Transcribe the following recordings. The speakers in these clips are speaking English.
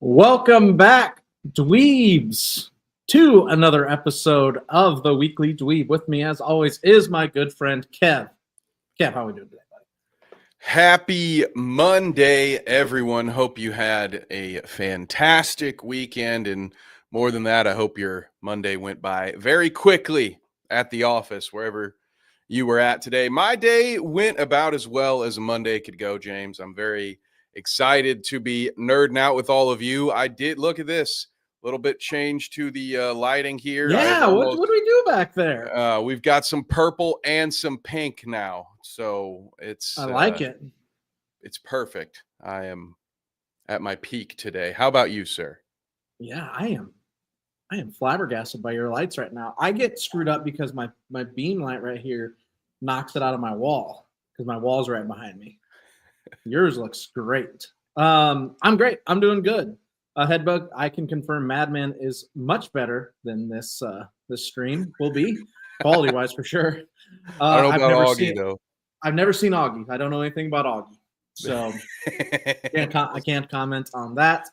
Welcome back, dweebs, to another episode of the Weekly Dweeb. With me, as always, is my good friend Kev. Kev, how are we doing today, buddy? Happy Monday, everyone. Hope you had a fantastic weekend, and more than that, I hope your Monday went by very quickly at the office, wherever you were at today. My day went about as well as a Monday could go, James. I'm very excited to be nerding out with all of you. I did look at this little bit change to the lighting here. Yeah, what do we do back there? We've got some purple and some pink now, so it's I like it. It's perfect. I am at my peak today. How about you, sir? Yeah, I am flabbergasted by your lights right now. I get screwed up because my beam light right here knocks it out of my wall because my wall's right behind me. Yours looks great. I'm great. I'm doing good. Headbug, I can confirm Madman is much better than this stream will be, quality-wise for sure. I don't know about Augie, though. I've never seen Augie. I don't know anything about Augie. So I can't comment on that.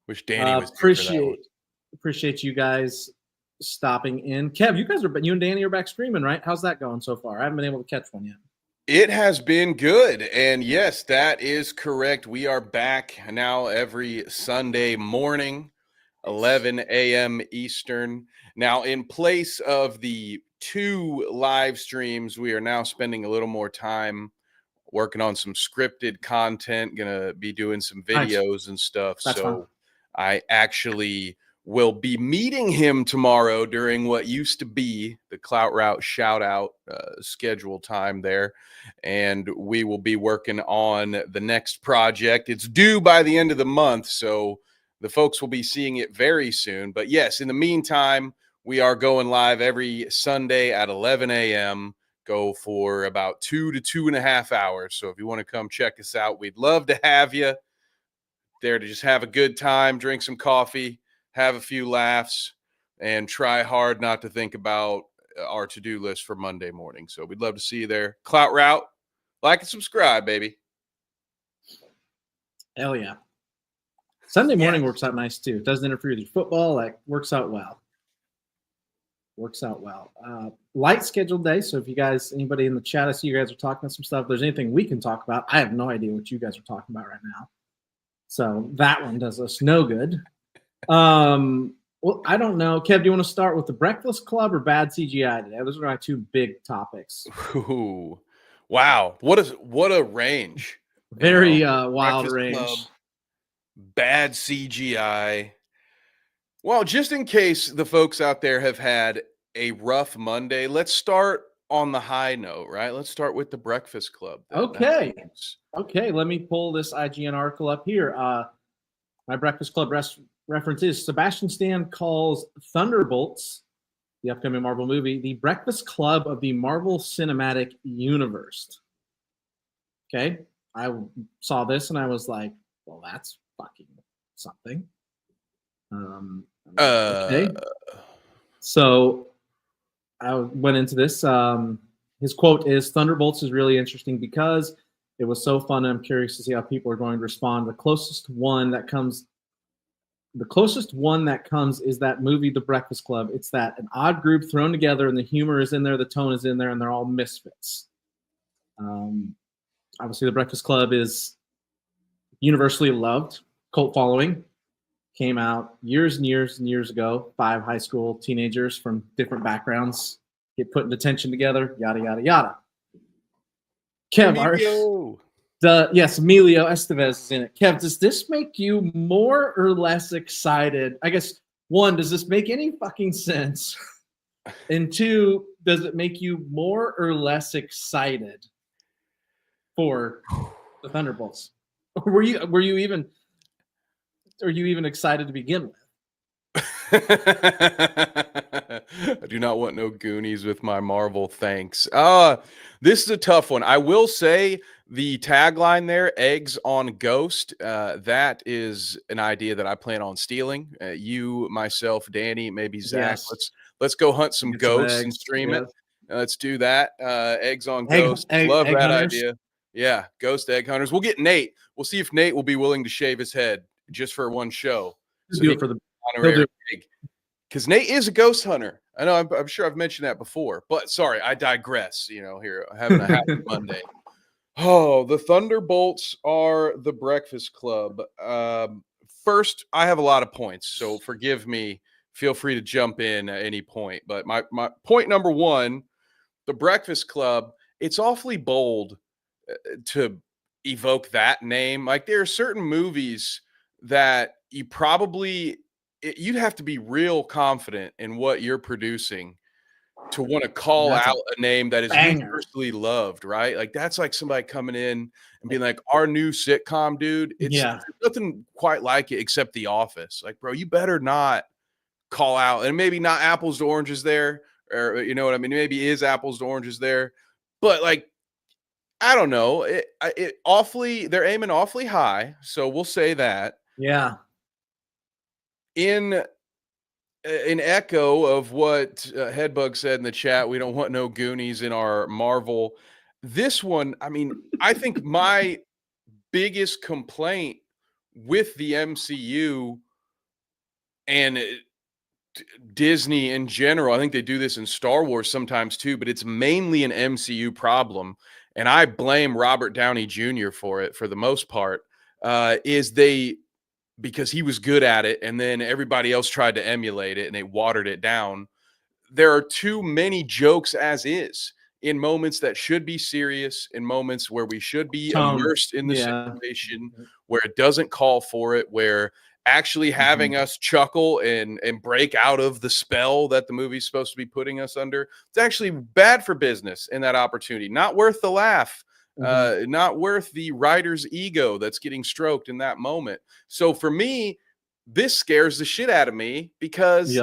Wish Danny was here for that one. Appreciate you guys stopping in. Kev, you and Danny are back streaming, right? How's that going so far? I haven't been able to catch one yet. It has been good, and yes, that is correct. We are back now every Sunday morning, 11 a.m. Eastern. Now, in place of the 2 live streams, we are now spending a little more time working on some scripted content, gonna be doing some videos and stuff. That's fun. I actually will be meeting him tomorrow during what used to be the Clout Route shout out schedule time there. And we will be working on the next project. It's due by the end of the month, so the folks will be seeing it very soon. But yes, in the meantime, we are going live every Sunday at 11 a.m. Go for about 2 to 2.5 hours. So if you want to come check us out, we'd love to have you there to just have a good time, drink some coffee, have a few laughs, and try hard not to think about our to-do list for Monday morning. So we'd love to see you there. Clout Route, like and subscribe, baby. Hell yeah. Sunday morning works out nice too. It doesn't interfere with your football. Like, works out well. Light scheduled day. So if you guys, anybody in the chat, I see you guys are talking about some stuff. If there's anything we can talk about, I have no idea what you guys are talking about right now. So that one does us no good. Well, I don't know. Kev, do you want to start with the Breakfast Club or Bad CGI today? Those are my 2 big topics. Ooh, wow. What a range. Very wild Breakfast range. Club, Bad CGI. Well, just in case the folks out there have had a rough Monday, let's start on the high note, right? Let's start with the Breakfast Club. Okay. Let me pull this IGN article up here. My Breakfast Club reference is Sebastian Stan calls Thunderbolts, the upcoming Marvel movie, the Breakfast Club of the Marvel Cinematic Universe. Okay. I saw this and I was like, well, that's fucking something. Okay. So I went into this. His quote is, Thunderbolts is really interesting because it was so fun, and I'm curious to see how people are going to respond. The closest one that comes is that movie, The Breakfast Club. It's that an odd group thrown together, and the humor is in there, the tone is in there, and they're all misfits. Obviously, The Breakfast Club is universally loved, cult following. Came out years and years and years ago. 5 high school teenagers from different backgrounds get put in detention together, yada, yada, yada. Kev, Emilio Estevez is in it. Kev, does this make you more or less excited? I guess, 1, does this make any fucking sense? And 2, does it make you more or less excited for the Thunderbolts. Were you even excited to begin with? I do not want no Goonies with my Marvel, thanks. This is a tough one. I will say the tagline there, "Eggs on Ghost," that is an idea that I plan on stealing. You, myself, Danny, maybe Zach. Yes. Let's go hunt some Get some ghosts and eggs. stream it. Yes. Let's do that. Eggs on Egg Ghosts. Love that hunters. idea. Yeah, ghost egg hunters. We'll get Nate. We'll see if Nate will be willing to shave his head just for one show. He'll So do he it for the. He'll honorary do it. egg. Because Nate is a ghost hunter. I know. I'm sure I've mentioned that before. But sorry, I digress. Here, having a happy Monday. Oh, the Thunderbolts are the Breakfast Club. First, I have a lot of points, so forgive me. Feel free to jump in at any point. But my point number one, the Breakfast Club, it's awfully bold to evoke that name. Like there are certain movies that you'd have to be real confident in what you're producing to want to call That's out a name that is banger. universally loved, right? Like that's like somebody coming in and being like, our new sitcom, dude. There's nothing quite like it except The Office. Like, bro, you better not call out, and maybe not apples to oranges there, or you know what I mean? Maybe is apples to oranges there, but like, I don't know. They're aiming awfully high, so we'll say that. Yeah. In echo of what Headbug said in the chat, we don't want no Goonies in our Marvel. This one, I mean, I think my biggest complaint with the MCU and Disney in general, I think they do this in Star Wars sometimes too, but it's mainly an MCU problem. And I blame Robert Downey Jr. for it for the most part, because he was good at it and then everybody else tried to emulate it and they watered it down. There are too many jokes as is in moments that should be serious, in moments where we should be immersed in the situation, where it doesn't call for it, where actually having us chuckle and break out of the spell that the movie's supposed to be putting us under. It's actually bad for business in that opportunity. Not worth the laugh. Not worth the writer's ego that's getting stroked in that moment. So for me, this scares the shit out of me because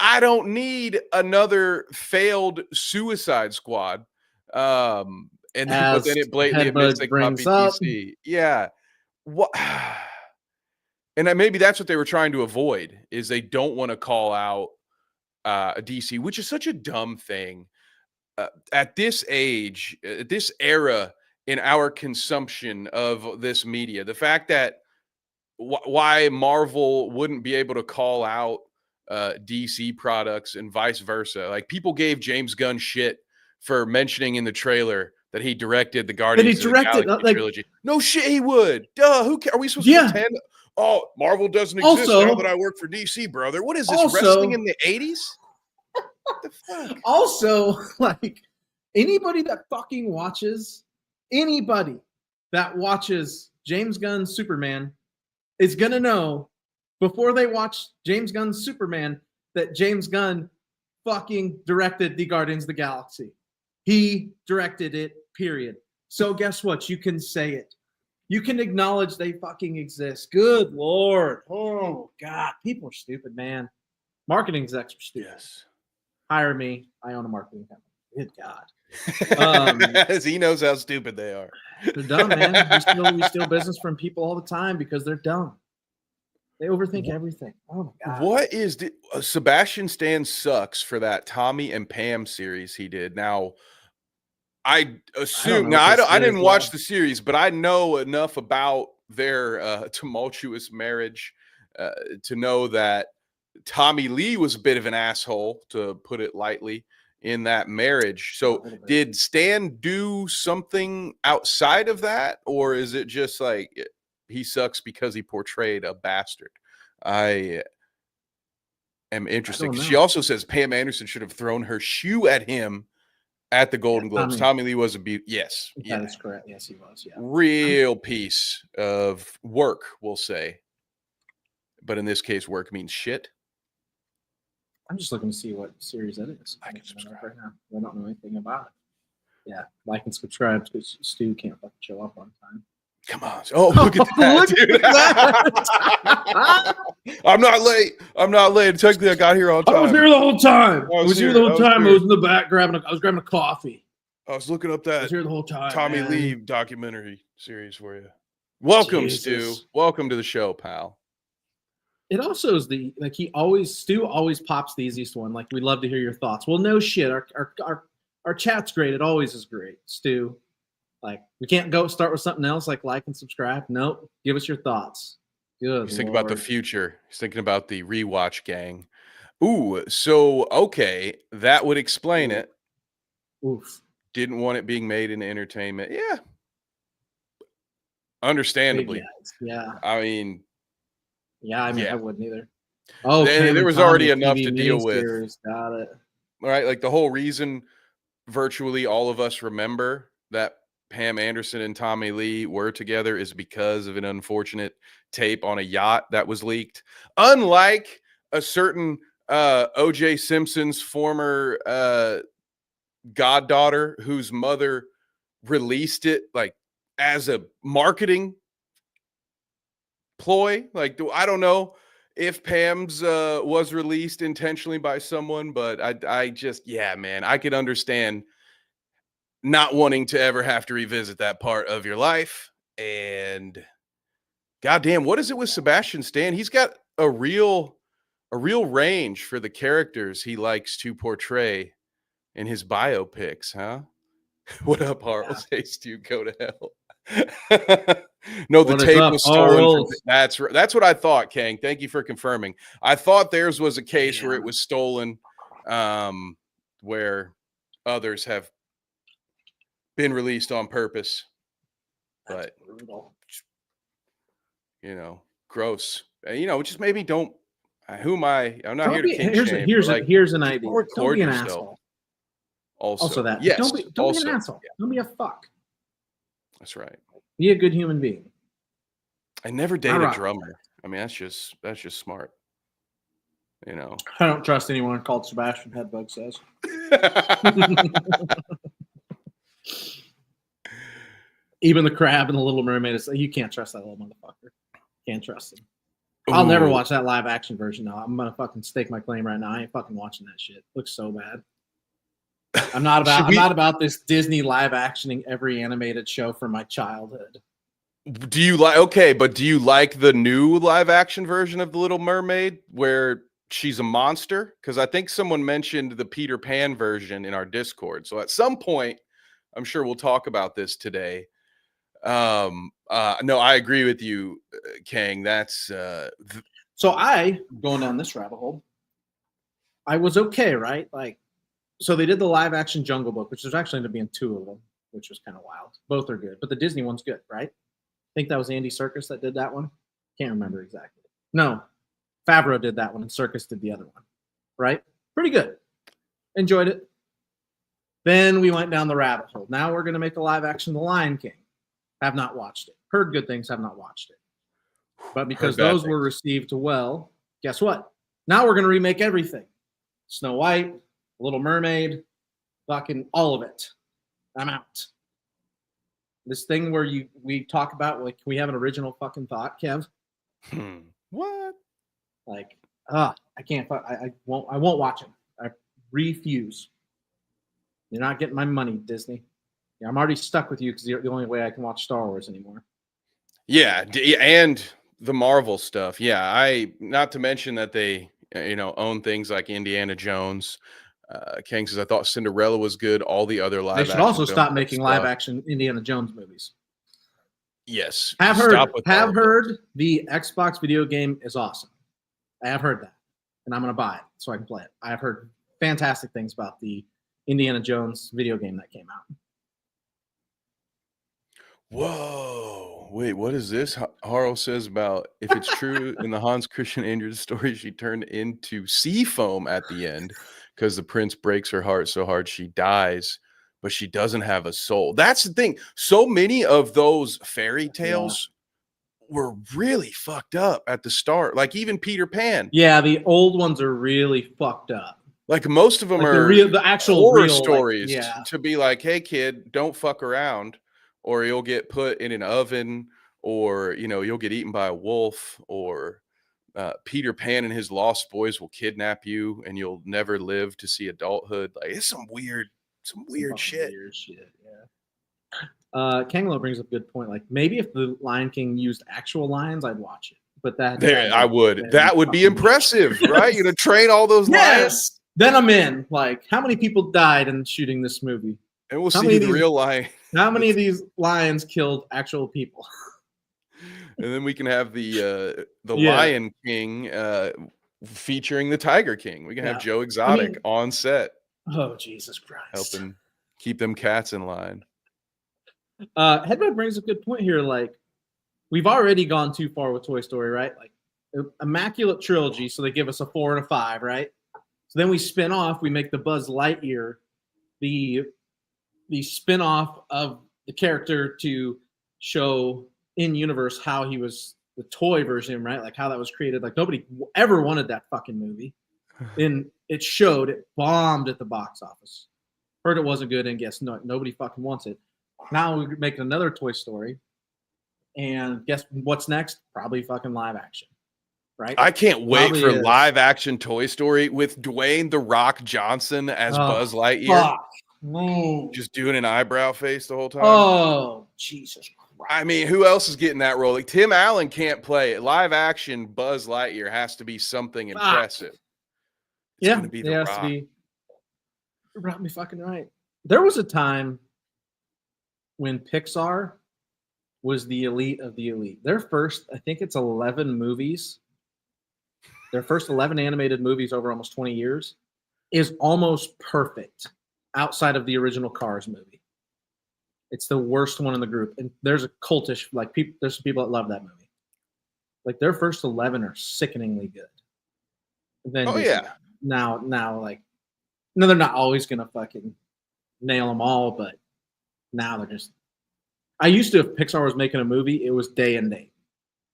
I don't need another failed Suicide Squad. But then it blatantly admits they copied DC. Yeah. What? And maybe that's what they were trying to avoid, is they don't want to call out DC, which is such a dumb thing. At this age, at this era in our consumption of this media, the fact that why Marvel wouldn't be able to call out DC products and vice versa. Like people gave James Gunn shit for mentioning in the trailer that he directed the Guardians of the Galaxy trilogy. No shit, he would. Duh. Who are we supposed to pretend? Oh, Marvel doesn't exist now that I work for DC, brother. What is this, wrestling in the 80s? What the fuck? Also, like anybody that watches James Gunn's Superman is gonna know before they watch James Gunn's Superman that James Gunn fucking directed the Guardians of the Galaxy. He directed it, period. So guess what? You can say it. You can acknowledge they fucking exist. Good Lord. Oh, God. People are stupid, man. Marketing execs are stupid. Yes. Hire me. I own a marketing company. Good God. He knows how stupid they are. They're dumb, man. We steal business from people all the time because they're dumb. They overthink everything. Oh, my God. What is Sebastian Stan sucks for that Tommy and Pam series he did. Now, I assume I didn't watch the series, but I know enough about their tumultuous marriage to know that Tommy Lee was a bit of an asshole, to put it lightly, in that marriage. So did Stan do something outside of that, or is it just like he sucks because he portrayed a bastard? I am interested. She also says Pam Anderson should have thrown her shoe at him at the Golden Globes. Tommy Lee was a beaut. Yes. That is correct. Yes, he was. Yeah. Real piece of work, we'll say. But in this case, work means shit. I'm just looking to see what series that is. I can subscribe right now. I don't know anything about it. Yeah, like and subscribe because Stu can't fucking show up on time. Come on. Oh, look at that, dude. I'm not late. Technically, I got here on time. I was here the whole time. I was here the whole time. I was in the back grabbing a coffee. I was looking up I that was here the whhole time. Tommy man. Lee documentary series for you. Welcome, Jesus. Stu. Welcome to the show, pal. It also is Stu always pops the easiest one. Like, we love to hear your thoughts. Well, no shit. Our chat's great. It always is great, Stu. Like, we can't go start with something else like and subscribe. Nope. Give us your thoughts. Good. He's thinking about the future. He's thinking about the rewatch gang. Ooh, so okay, that would explain it. Oof. Didn't want it being made into entertainment. Yeah. Understandably. Yeah. I mean, I wouldn't either. Oh, there was already enough to deal with. Got it. All right, like the whole reason virtually all of us remember that Pam Anderson and Tommy Lee were together is because of an unfortunate tape on a yacht that was leaked. Unlike a certain O.J. Simpson's former goddaughter whose mother released it like as a marketing ploy. Like, I don't know if Pam's was released intentionally by someone, but I just, yeah, man, I could understand not wanting to ever have to revisit that part of your life. And goddamn, what is it with Sebastian Stan? He's got a real range for the characters he likes to portray in his biopics, huh? What up, Harl? Says to go to hell. No, the tape was stolen. That's what I thought, Kang. Thank you for confirming. I thought theirs was a case where it was stolen, where others have been released on purpose. But gross. Just maybe don't. Who am I? I'm not here to kink shame. Here's an idea. Don't be an asshole. Also that. Yes. Don't be an asshole. Yeah. Don't be a fuck. That's right. Be a good human being. I never dated a drummer. I mean, that's just smart. I don't trust anyone called Sebastian Headbug says. Even the crab and the Little Mermaid is. You can't trust that little motherfucker. Can't trust him. I'll never watch that live action version. Now I'm gonna fucking stake my claim right now. I ain't fucking watching that shit. Looks so bad. I'm not about this Disney live actioning every animated show from my childhood. Do you like the new live action version of The Little Mermaid where she's a monster? Because I think someone mentioned the Peter Pan version in our Discord. So at some point, I'm sure we'll talk about this today. No, I agree with you, Kang. That's so going down this rabbit hole. I was okay, right? So they did the live action Jungle Book, which there's actually ended up being 2 of them, which was kind of wild. Both are good, but the Disney one's good, right? I think that was Andy Serkis that did that one. Can't remember exactly. No, Favreau did that one, and Serkis did the other one, right? Pretty good. Enjoyed it. Then we went down the rabbit hole. Now we're going to make a live action The Lion King. Have not watched it. Heard good things, have not watched it. But because those were received well, guess what? Now we're going to remake everything. Snow White, Little Mermaid, fucking all of it. I'm out. This thing where we talk about, like, can we have an original fucking thought, Kev? What? I can't. I won't watch it. I refuse. You're not getting my money, Disney. Yeah, I'm already stuck with you because you're the only way I can watch Star Wars anymore. Yeah, and the Marvel stuff. Yeah, not to mention that they own things like Indiana Jones. King says, I thought Cinderella was good. All the other live action. They should also stop making live action Indiana Jones movies. Yes. Have heard the Xbox video game is awesome. I have heard that. And I'm going to buy it so I can play it. I have heard fantastic things about the Indiana Jones video game that came out. Whoa. Wait, what is this? Harl says about if it's true in the Hans Christian Andersen story, she turned into sea foam at the end because the prince breaks her heart so hard she dies, but she doesn't have a soul. That's the thing. So many of those fairy tales were really fucked up at the start. Like even Peter Pan. Yeah, the old ones are really fucked up. Like most of them Like are the actual horror real, like, stories yeah. to be like, hey kid, don't fuck around, or you'll get put in an oven, or you'll get eaten by a wolf, or Peter Pan and his lost boys will kidnap you and you'll never live to see adulthood. Like it's some weird shit. Weird shit, yeah. Kanglo brings up a good point. Like maybe if the Lion King used actual lions, I'd watch it. But that I would. That would be impressive, right? You're gonna train all those lions. Yes. Then I'm in. Like, how many people died in shooting this movie? And we'll How see many the of these- real lion. How many of these lions killed actual people? And then we can have the Lion King featuring the Tiger King. We can have Joe Exotic on set. Oh, Jesus Christ. Helping keep them cats in line. Headbutt brings a good point here. Like, we've already gone too far with Toy Story, right? Like, immaculate trilogy, so they give us a 4 and a 5, right? So then we spin off, we make the Buzz Lightyear the spin-off of the character to show in universe how he was the toy version, right? Like how that was created. Like nobody ever wanted that fucking movie. And it showed, it bombed at the box office. Heard it wasn't good, and guess nobody fucking wants it. Now we're making another Toy Story. And guess what's next? Probably fucking live action. Right? I can't wait for live action Toy Story with Dwayne "The Rock" Johnson as Buzz Lightyear. Fuck. No. Just doing an eyebrow face the whole time. Oh, Jesus Christ. I mean, who else is getting that role? Like Tim Allen can't play it. Live action Buzz Lightyear has to be something impressive. It's yeah, gonna be The Rock. You brought me fucking right. There was a time when Pixar was the elite of the elite. Their first, I think it's 11 movies. Their first 11 animated movies over almost 20 years is almost perfect outside of the original Cars movie. It's the worst one in the group. And there's a cultish, like, people, there's some people that love that movie. Like, their first 11 are sickeningly good. Then now, like, no, they're not always going to fucking nail them all, but now they're just. I used to, if Pixar was making a movie, it was day and date.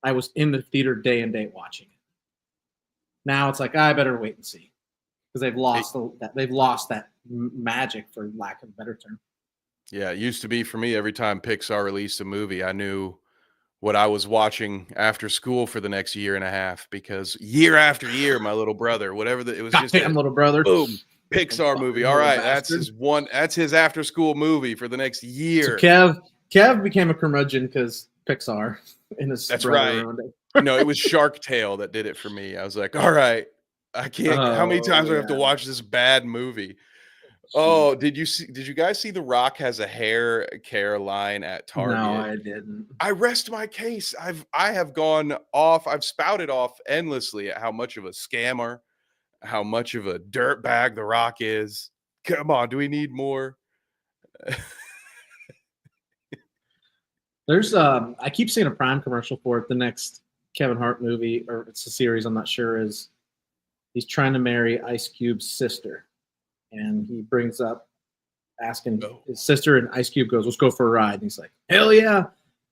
I was in the theater day and date watching it. Now it's like, I better wait and see, because they've lost that magic, for lack of a better term. Yeah, it used to be for me, every time Pixar released a movie, I knew what I was watching after school for the next year and a half, because year after year, my little brother, it was just a little brother. Boom, Pixar movie. All right, that's his after school movie for the next year. So Kev became a curmudgeon because Pixar in his. That's right. No, it was Shark Tale that did it for me. I was like, all right, I can't. How many times do I have to watch this bad movie? Oh, did you guys see The Rock has a hair care line at Target? No, I didn't. I rest my case. I have gone off. I've spouted off endlessly at how much of a scammer, how much of a dirtbag The Rock is. Come on, do we need more? There's I keep seeing a Prime commercial for it. The next Kevin Hart movie, or it's a series, I'm not sure, is he's trying to marry Ice Cube's sister. And he brings up asking his sister, and Ice Cube goes, "Let's go for a ride." And he's like, "Hell yeah."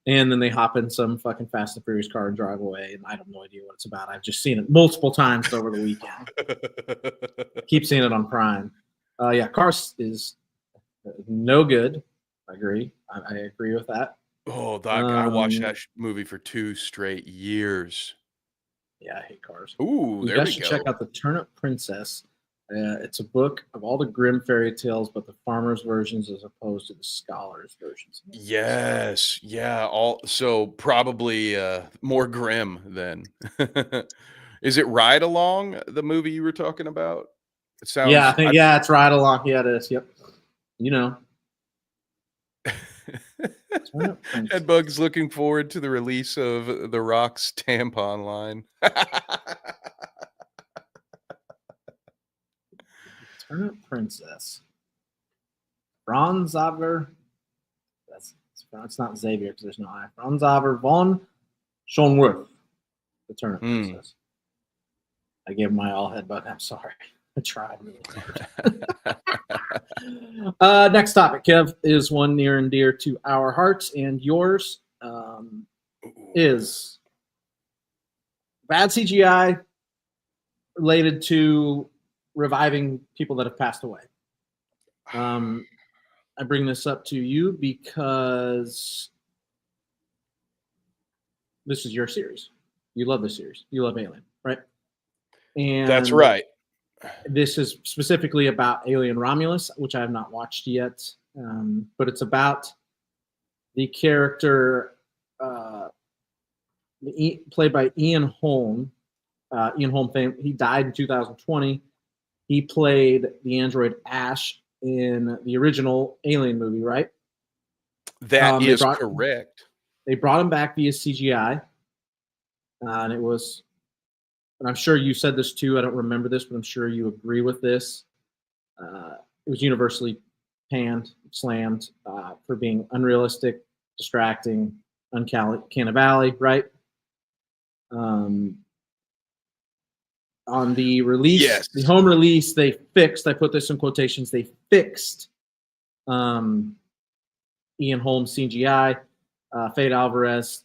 And then they hop in some fucking Fast and Furious car and drive away. And I have no idea what it's about. I've just seen it multiple times over the weekend. Keep seeing it on Prime. Yeah, Cars is no good. I agree. I agree with that. Oh, Doc, I watched that movie for 2 straight years. Yeah, I hate Cars. Ooh, you guys should check out The Turnip Princess. It's a book of all the Grimm fairy tales, but the farmers' versions as opposed to the scholars' versions. Yes, yeah. So probably more Grimm then. Is it Ride Along, the movie you were talking about? It sounds. Yeah, I think it's Ride Along. Yeah, it is. Yep. You know. Headbug's looking forward to the release of The Rock's tampon line. Turnip Princess. Franzauer. It's not Xavier because there's no I. Franzauer von Schonworth. The Turnip Princess. I gave my all Headbug. I'm sorry. I tried really hard. Next topic, Kev, is one near and dear to our hearts and yours. Is bad CGI related to reviving people that have passed away. I bring this up to you because this is your series. You love this series. You love Alien, right? And That's right. This is specifically about Alien Romulus, which I have not watched yet, but it's about the character played by Ian Holm. Ian Holm fame. He died in 2020. He played the android Ash in the original Alien movie, right? That is correct. They brought him back via CGI, and it was, and I'm sure you said this too. I don't remember this, but I'm sure you agree with this. It was universally panned, slammed for being unrealistic, distracting, uncanny valley, right? On the release, yes. The home release, they fixed, I put this in quotations, they fixed Ian Holmes CGI. Fade Alvarez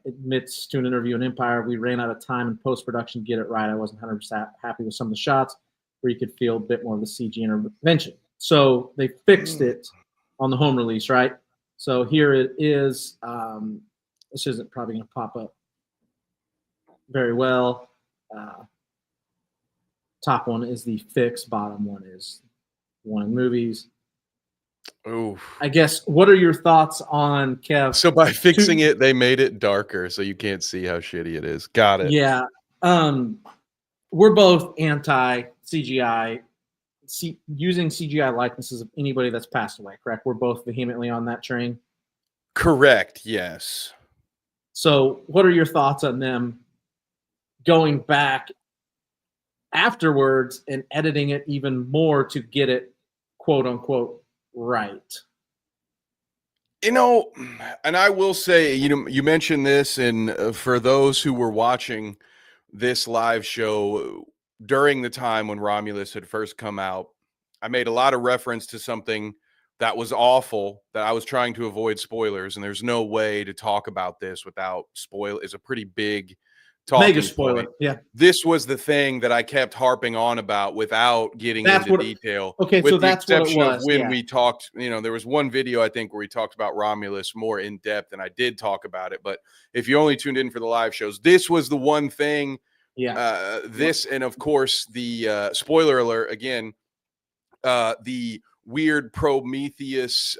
admits to an interview in Empire, we ran out of time in post-production to get it right. I wasn't 100% happy with some of the shots where you could feel a bit more of the CG intervention. So they fixed it on the home release, right? So here it is. This isn't probably going to pop up very well. Top one is the fix. Bottom one is one in movies. Oh, I guess. What are your thoughts on Kev? So by fixing it, they made it darker, so you can't see how shitty it is. Got it. Yeah. We're both anti CGI. Using CGI likenesses of anybody that's passed away. Correct. We're both vehemently on that train. Correct. Yes. So, what are your thoughts on them going back afterwards and editing it even more to get it, quote unquote, right? You know, and I will say, you mentioned this, and for those who were watching this live show during the time when Romulus had first come out, I made a lot of reference to something that was awful that I was trying to avoid spoilers, and there's no way to talk about this without spoil. It's a pretty big mega spoiler. Point. Yeah. This was the thing that I kept harping on about without getting into detail. Okay, with so the that's what it exception was. Of when we talked, there was one video I think where we talked about Romulus more in depth, and I did talk about it. But if you only tuned in for the live shows, this was the one thing. Yeah. And of course the spoiler alert again. The weird Prometheus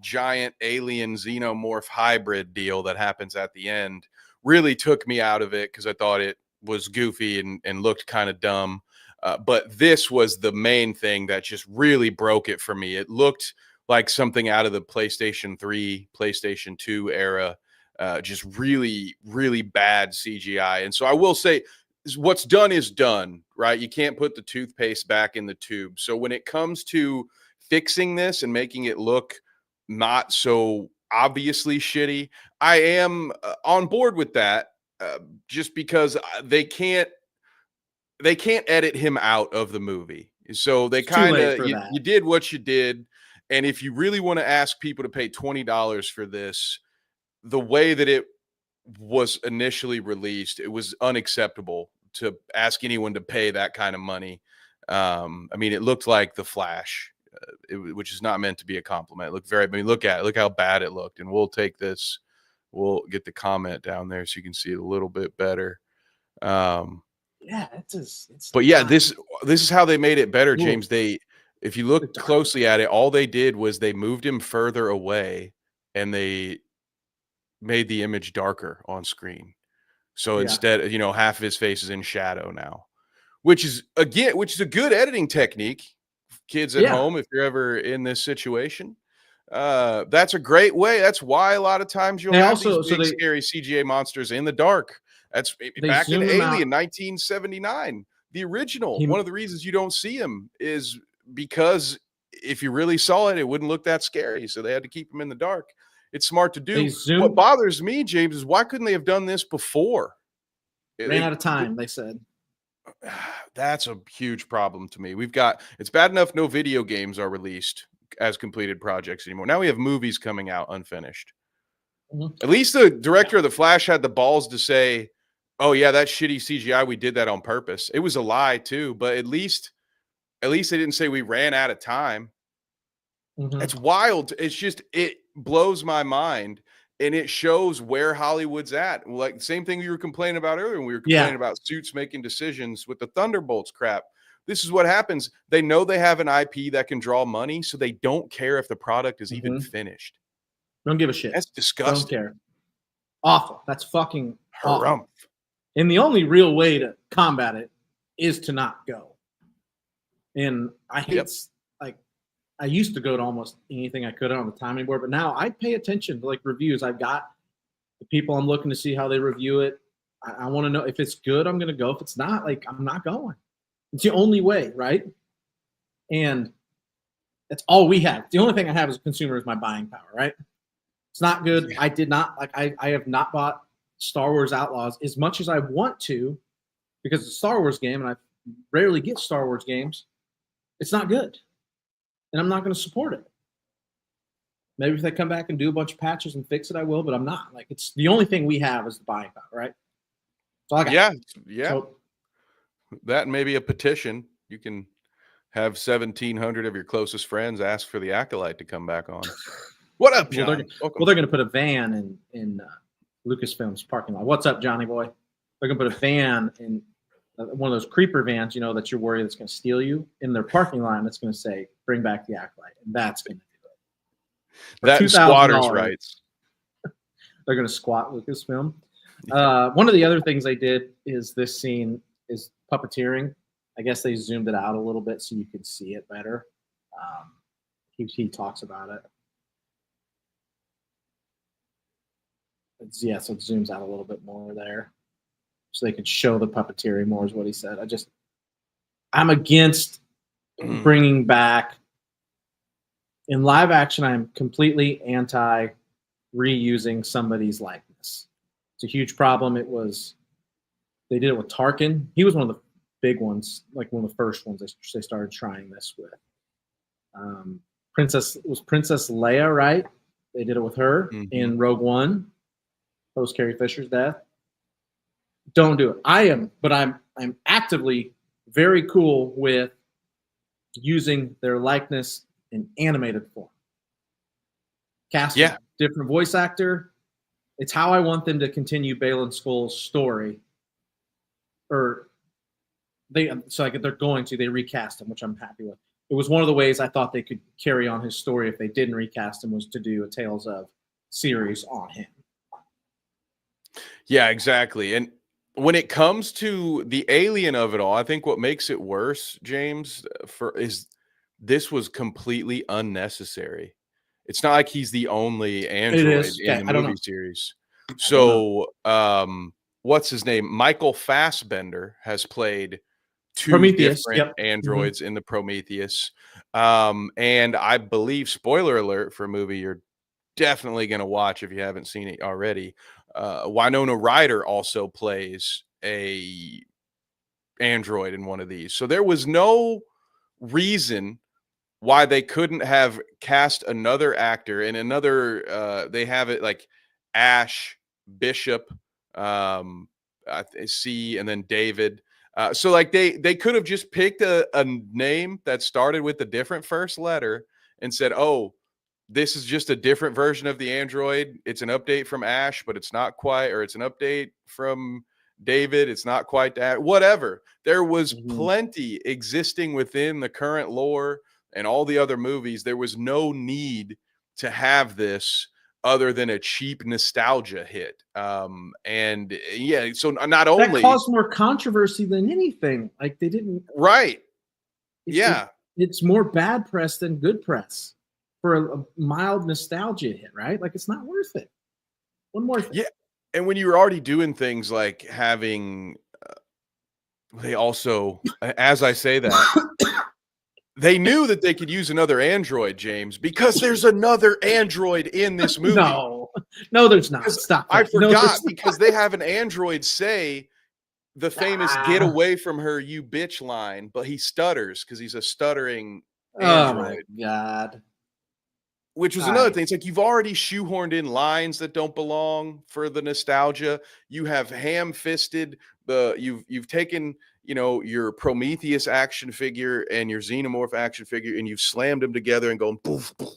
giant alien xenomorph hybrid deal that happens at the end really took me out of it because I thought it was goofy and looked kind of dumb. But this was the main thing that just really broke it for me. It looked like something out of the PlayStation 3, PlayStation 2 era, just really, really bad CGI. And so I will say, what's done is done, right? You can't put the toothpaste back in the tube. So when it comes to fixing this and making it look not so obviously shitty, I am on board with that, just because they can't edit him out of the movie. So they kind of, you did what you did. And if you really want to ask people to pay $20 for this, the way that it was initially released, it was unacceptable to ask anyone to pay that kind of money. I mean, it looked like The Flash, which is not meant to be a compliment. It looked look how bad it looked. And we'll take this, we'll get the comment down there so you can see it a little bit better. Yeah, it's but yeah, this is how they made it better, James. If you look closely at it, all they did was they moved him further away and they made the image darker on screen. So instead, half of his face is in shadow now, which is a good editing technique. Kids at home, if you're ever in this situation, that's a great way. That's why a lot of times you'll have these big, scary CGI monsters in the dark. That's back in Alien 1979, the original. One of the reasons you don't see him is because if you really saw it, it wouldn't look that scary. So they had to keep him in the dark. It's smart to do. What bothers me, James, is why couldn't they have done this before? Ran out of time, they said. That's a huge problem to me. It's bad enough no video games are released as completed projects anymore. Now we have movies coming out unfinished. Mm-hmm. At least the director of The Flash had the balls to say, oh yeah, that shitty CGI, we did that on purpose. It was a lie too, but at least At least they didn't say we ran out of time. Mhm. It's wild. It's just, it blows my mind. And it shows where Hollywood's at. Like, same thing we were complaining about earlier when we were complaining about Suits making decisions with the Thunderbolts crap. This is what happens. They know they have an IP that can draw money, so they don't care if the product is even finished. Don't give a shit. That's Don't disgusting. care. Awful. That's fucking awful. Harumph. And the only real way to combat it is to not go. And I hate, like, I used to go to almost anything I could on the timing board, but now I pay attention to like reviews. I've got the people I'm looking to see how they review it. I want to know if it's good, I'm going to go. If it's not, like, I'm not going. It's the only way, right? And that's all we have. The only thing I have as a consumer is my buying power, right? It's not good. I did not, like, I have not bought Star Wars Outlaws as much as I want to because it's a Star Wars game and I rarely get Star Wars games. It's not good. And I'm not going to support it. Maybe if they come back and do a bunch of patches and fix it, I will, but I'm not. Like, it's the only thing we have is the buying power, right? So I got So, that and maybe a petition. You can have 1,700 of your closest friends ask for the Acolyte to come back on. What up, John? Well, they're going to put a van in Lucasfilm's parking lot. What's up, Johnny boy? They're going to put a van in one of those creeper vans, you know, that you're worried that's going to steal you, in their parking lot. That's going to say, "Bring back the Acolyte," and that's going to do it. For that and squatters' rights. They're going to squat Lucasfilm. One of the other things they did is this scene is puppeteering. I guess they zoomed it out a little bit so you could see it better. He talks about it. So it zooms out a little bit more there, so they could show the puppeteering more. Is what he said. I'm against bringing back in live action. I'm completely anti reusing somebody's likeness. It's a huge problem. They did it with Tarkin. He was one of the big ones, like one of the first ones they started trying this with. Princess Leia, right? They did it with her in Rogue One, post Carrie Fisher's death. Don't do it. I'm actively very cool with using their likeness in animated form. Cast a different voice actor. It's how I want them to continue Baylan Skoll's story. They're going to. They recast him, which I'm happy with. It was one of the ways I thought they could carry on his story if they didn't recast him, was to do a Tales of series on him. Yeah, exactly. And when it comes to the alien of it all, I think what makes it worse, James, is this was completely unnecessary. It's not like he's the only android in the movie series. So, what's his name? Michael Fassbender has played two different androids in the Prometheus. And I believe, spoiler alert for a movie you're definitely going to watch if you haven't seen it already, Winona Ryder also plays a android in one of these. So there was no reason why they couldn't have cast another actor and another, they have it like Ash Bishop, I see, and then David. So like they could have just picked a name that started with a different first letter and said, oh, this is just a different version of the android. It's an update from Ash, but it's not quite, or it's an update from David. It's not quite that, whatever. There was plenty existing within the current lore and all the other movies. There was no need to have this other than a cheap nostalgia hit. And yeah, so not only that caused more controversy than anything. Like they didn't. Right. It's more bad press than good press for a mild nostalgia hit, right? Like it's not worth it. One more thing. Yeah. And when you were already doing things like having, they also, as I say that, they knew that they could use another android, James, because there's another android in this movie. No, there's not. Stop. I forgot because they have an android say the famous "get away from her, you bitch" line, but he stutters because he's a stuttering android. Oh my God. Which was another thing. It's like you've already shoehorned in lines that don't belong for the nostalgia. You have ham-fisted you've taken, your Prometheus action figure and your Xenomorph action figure, and you've slammed them together and going boof, boof,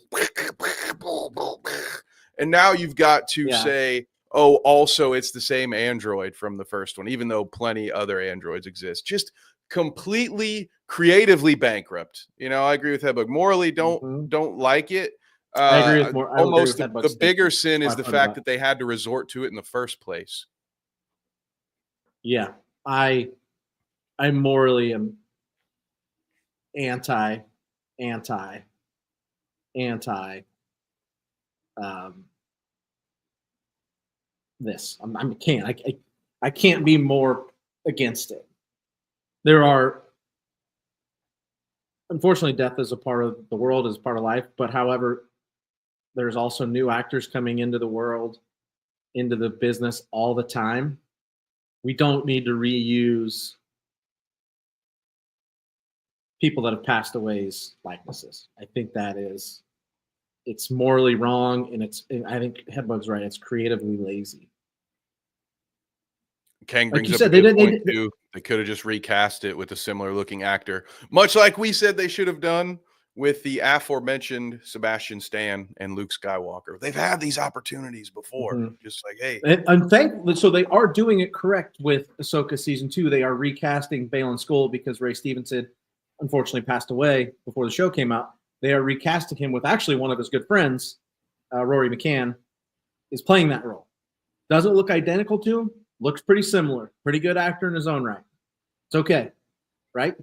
and now you've got to say, oh, also it's the same android from the first one, even though plenty other androids exist. Just completely creatively bankrupt. I agree with Hedbug. Morally, don't like it. I agree with more. Almost the bigger sin is the fact that they had to resort to it in the first place. Yeah, I morally am anti this. I can't be more against it. There are, unfortunately, death is a part of the world, is part of life. But however, there's also new actors coming into the world, into the business all the time. We don't need to reuse people that have passed away's likenesses. I think it's morally wrong, and I think Hedbug's right. It's creatively lazy. Kang brings up a good point too. They could have just recast it with a similar looking actor, much like we said they should have done with the aforementioned Sebastian Stan and Luke Skywalker. They've had these opportunities before. Just like, hey. And thankfully, so they are doing it correct with Ahsoka season 2. They are recasting Baylan Skoll because Ray Stevenson unfortunately passed away before the show came out. They are recasting him with actually one of his good friends, Rory McCann, is playing that role. Doesn't look identical to him. Looks pretty similar. Pretty good actor in his own right. It's okay, right?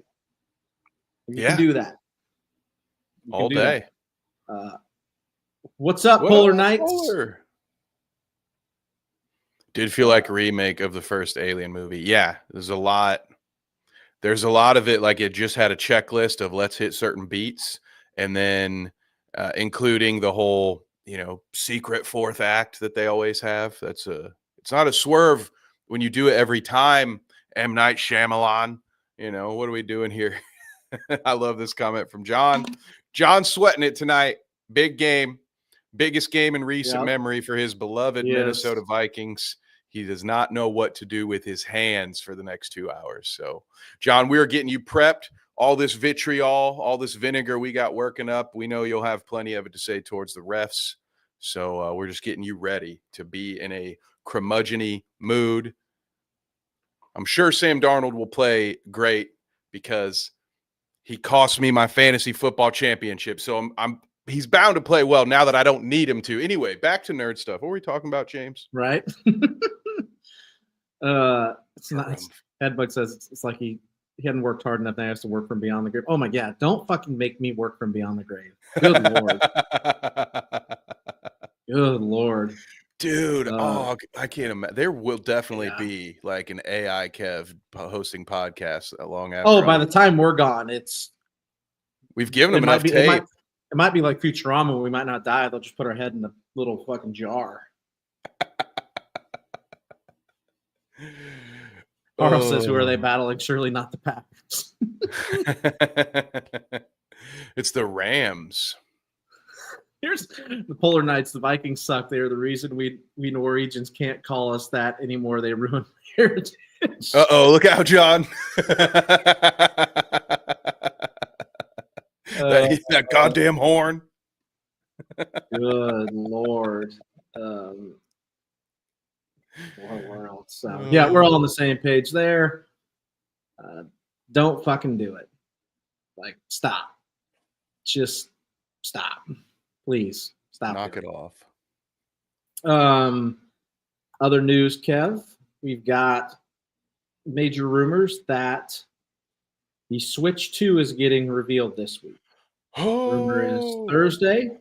You can do that. All day. What's up, Polar Knights? Polar? Did feel like a remake of the first Alien movie. Yeah, there's a lot of it. Like, it just had a checklist of let's hit certain beats, and then including the whole secret fourth act that they always have. It's not a swerve when you do it every time. M. Night Shyamalan, what are we doing here? I love this comment from John. John's sweating it tonight. Big game. Biggest game in recent memory for his beloved Minnesota Vikings. He does not know what to do with his hands for the next 2 hours. So, John, we are getting you prepped. All this vitriol, all this vinegar we got working up, we know you'll have plenty of it to say towards the refs. So we're just getting you ready to be in a curmudgeon-y mood. I'm sure Sam Darnold will play great because he cost me my fantasy football championship. So he's bound to play well now that I don't need him to. Anyway, back to nerd stuff. What were we talking about, James? Right. It's not. Hedbug says it's like he hadn't worked hard enough. Now he has to work from beyond the grave. Oh my God! Don't fucking make me work from beyond the grave. Good Lord. Good Lord. Dude, I can't imagine. There will definitely be like an AI Kev hosting podcasts long after. Oh, by the time we're gone, we've given them enough tape. It might be like Futurama where we might not die. They'll just put our head in a little fucking jar. Carl says, who are they battling? Surely not the Packers. It's the Rams. Here's the Polar Knights. The Vikings suck. They're the reason we Norwegians can't call us that anymore. They ruined heritage. Uh-oh, look out, John. that goddamn horn. Good Lord. What world? So yeah, we're all on the same page there. Don't fucking do it. Like, stop. Just stop. Please stop. Knock it off. Other news, Kev. We've got major rumors that the Switch 2 is getting revealed this week. Rumor is Thursday.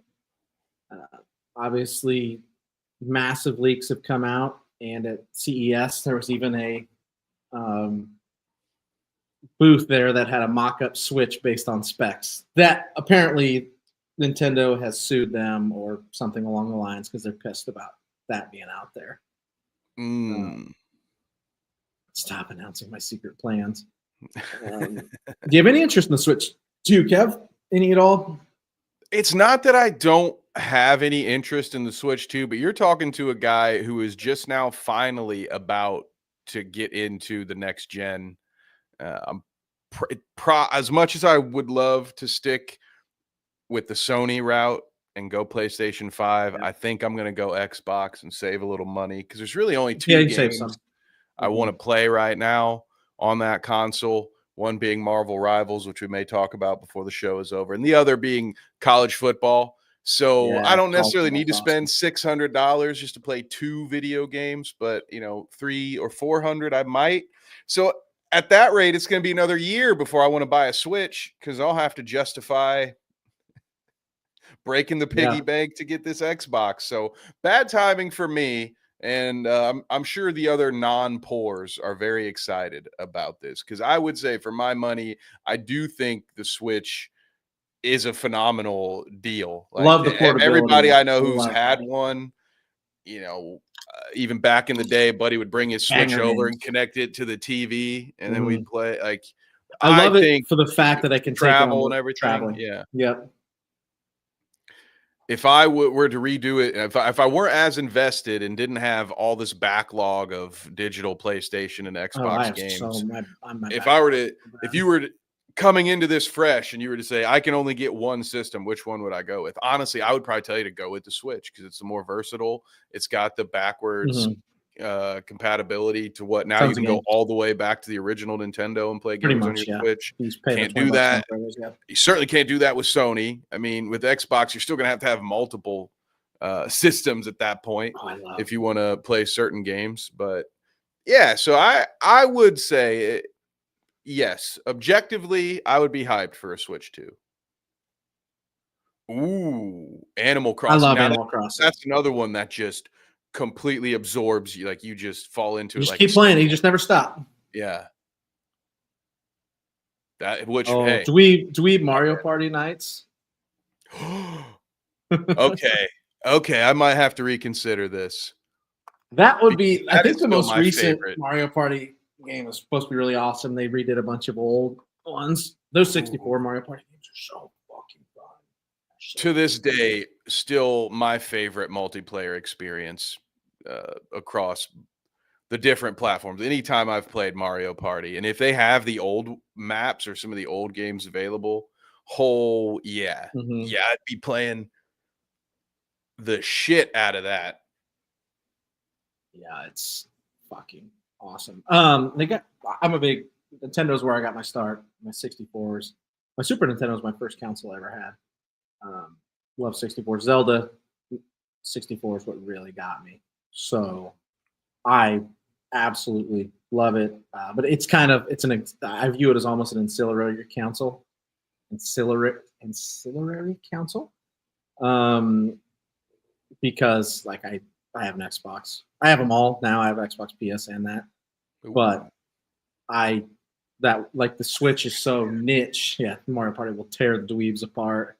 Obviously, massive leaks have come out, and at CES there was even a booth there that had a mock-up Switch based on specs. That apparently Nintendo has sued them or something along the lines because they're pissed about that being out there. Stop announcing my secret plans. Do you have any interest in the Switch 2, Kev? Any at all? It's not that I don't have any interest in the Switch 2, but you're talking to a guy who is just now finally about to get into the next gen I'm as much as I would love to stick with the Sony route and go PlayStation 5, I think I'm going to go Xbox and save a little money because there's really only two you save some. games I want to play right now on that console. One being Marvel Rivals, which we may talk about before the show is over, and the other being college football. So I don't necessarily need to spend $600 just to play 2 video games, but $300 or $400 I might. So at that rate, it's going to be another year before I want to buy a Switch because I'll have to justify breaking the piggy bank to get this Xbox. So bad timing for me. And I'm sure the other non-poors are very excited about this because I would say for my money, I do think the Switch is a phenomenal deal. Like, love the portability. Everybody I know who's had one, even back in the day, buddy would bring his Switch over and connect it to the TV, and then we'd play. Like, I love it for the fact that I can travel and everything. Traveling. Yeah. Yep. If I were to redo it, if I weren't as invested and didn't have all this backlog of digital PlayStation and Xbox games, if you were coming into this fresh and you were to say, I can only get one system, which one would I go with? Honestly, I would probably tell you to go with the Switch because it's the more versatile. It's got the backwards compatibility to what now you can go all the way back to the original Nintendo and play games on your Switch. Can't do that. You certainly can't do that with Sony. I mean, with Xbox, you're still going to have multiple systems at that point if you want to play certain games. But yeah, so I would say yes, objectively, I would be hyped for a Switch 2. Ooh, Animal Crossing. I love Animal Crossing. That's another one that just completely absorbs you. Like you just fall into it. Just keep playing. You just never stop. Yeah. dweeb Mario Party nights. Okay. I might have to reconsider this. That would be. I think the most recent Mario Party game was supposed to be really awesome. They redid a bunch of old ones. Those 64 Mario Party games are so fucking fun. To this day, still my favorite multiplayer experience across the different platforms. Anytime I've played Mario Party, and if they have the old maps or some of the old games available, I'd be playing the shit out of that. Yeah, it's fucking awesome. Nintendo's where I got my start. My 64s, my Super Nintendo was my first console I ever had. Love 64. Zelda 64 is what really got me. So I absolutely love it. But I view it as almost an ancillary console. Ancillary console. Because like I have an Xbox. I have them all now. I have Xbox, PS, and that. But the Switch is so niche. Yeah, Mario Party will tear the dweebs apart.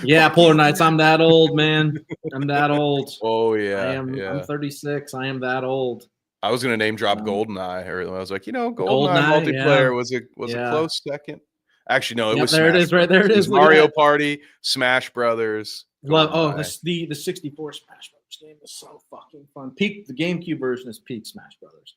Yeah, Polar Nights. I'm that old, man. I'm that old. Oh yeah, I'm 36. I am that old. I was gonna name drop GoldenEye. I was like, GoldenEye multiplayer was a close second. Actually, no, it was. There it is, right there. It is. Mario Party, Smash Brothers. The 64 Smash Brothers game is so fucking fun. The GameCube version is peak Smash Brothers.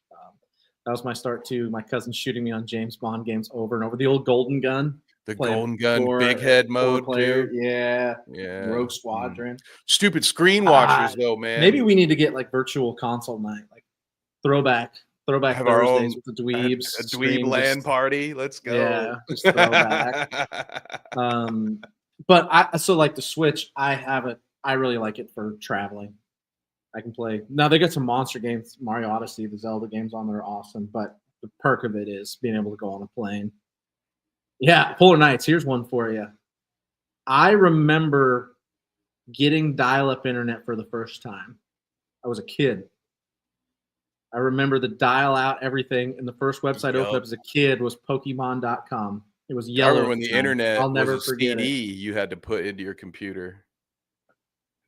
That was my start too. My cousin shooting me on James Bond games over and over. The old Golden Gun. The Golden Gun, big head mode, dude. Yeah. Rogue Squadron. Stupid screen watchers, though, man. Maybe we need to get like virtual console night, like throwback have our own with the dweebs. A dweeb LAN party. Let's go. Yeah, just throwback. But like the Switch, I really like it for traveling. I can play. Now they got some monster games, Mario Odyssey, the Zelda games on there are awesome, but the perk of it is being able to go on a plane. Yeah, Polar Nights. Here's one for you. I remember getting dial-up internet for the first time. I was a kid. I remember the dial-out everything, and the first website I opened up as a kid was Pokemon.com. It was yellow. I remember when the internet I'll never was a forget CD you had to put into your computer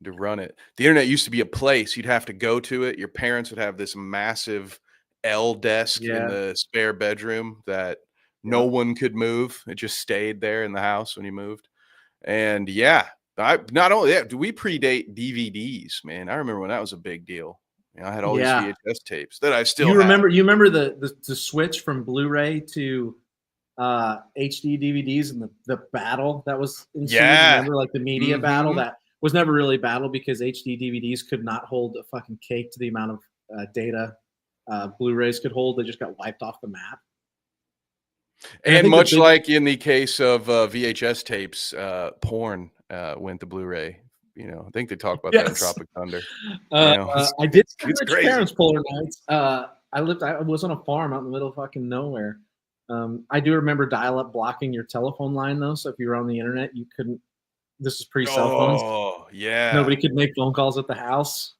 to run it. The internet used to be a place. You'd have to go to it. Your parents would have this massive L desk in the spare bedroom that no one could move. It just stayed there in the house when you moved. And do we predate DVDs, man? I remember when that was a big deal. You know, I had all these Yeah. VHS tapes that I still You have. remember the switch from Blu-ray to HD DVDs and the battle that was ensued? Yeah. Remember, like the media battle that was never really a battle because HD DVDs could not hold a fucking cake to the amount of data Blu-rays could hold. They just got wiped off the map. And much like in the case of VHS tapes, porn went to Blu-ray. You know, I think they talk about that in Tropic Thunder. You know, I did have it's rich crazy. parents polar nights. I was on a farm out in the middle of fucking nowhere. I do remember dial-up blocking your telephone line though, so if you were on the internet, you couldn't. This is pre-cell phones. Oh yeah, nobody could make phone calls at the house.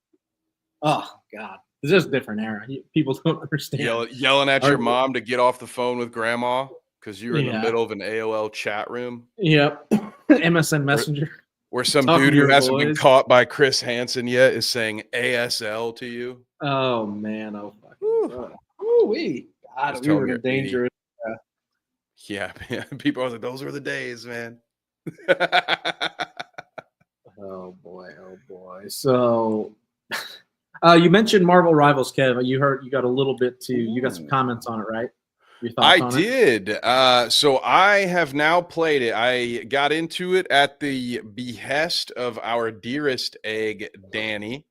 Oh God, this is a different era. People don't understand. Yelling at your mom to get off the phone with grandma because you're in the middle of an AOL chat room. Yep, MSN Messenger. Where some dude who hasn't been caught by Chris Hansen yet is saying ASL to you. Oh man, oh fucking God, we were in danger. Yeah, people are like, those were the days, man. Oh boy. So you mentioned Marvel Rivals, Kev. You got a little bit to you got some comments on it, right? Your thoughts on did. So I have now played it. I got into it at the behest of our dearest egg, Danny.